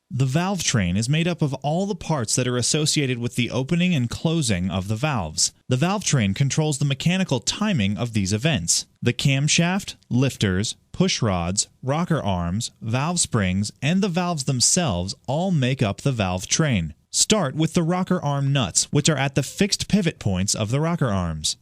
The valve train is made up of all the parts that are associated with the opening and closing of the valves. The valve train controls the mechanical timing of these events. The camshaft, lifters, push rods, rocker arms, valve springs, and the valves themselves all make up the valve train. Start with the rocker arm nuts, which are at the fixed pivot points of the rocker arms.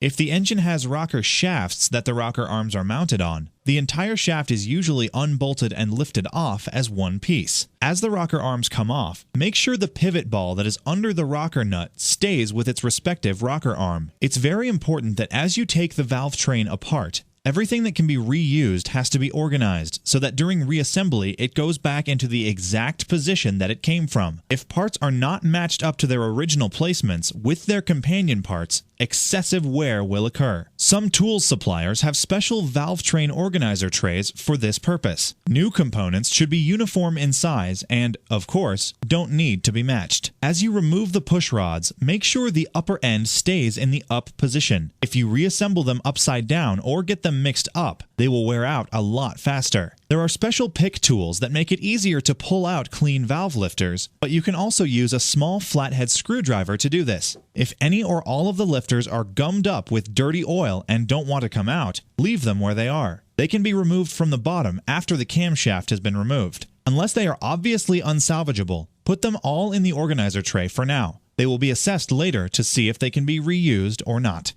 If the engine has rocker shafts that the rocker arms are mounted on, the entire shaft is usually unbolted and lifted off as one piece. As the rocker arms come off, make sure the pivot ball that is under the rocker nut stays with its respective rocker arm. It's very important that as you take the valve train apart, everything that can be reused has to be organized so that during reassembly it goes back into the exact position that it came from. If parts are not matched up to their original placements with their companion parts, excessive wear will occur. Some tools suppliers have special valve train organizer trays for this purpose. New components should be uniform in size and, of course, don't need to be matched. As you remove the push rods, make sure the upper end stays in the up position. If you reassemble them upside down or get them mixed up, they will wear out a lot faster. There are special pick tools that make it easier to pull out clean valve lifters, but you can also use a small flathead screwdriver to do this. If any or all of the lifters are gummed up with dirty oil and don't want to come out, leave them where they are. They can be removed from the bottom after the camshaft has been removed. Unless they are obviously unsalvageable, put them all in the organizer tray for now. They will be assessed later to see if they can be reused or not.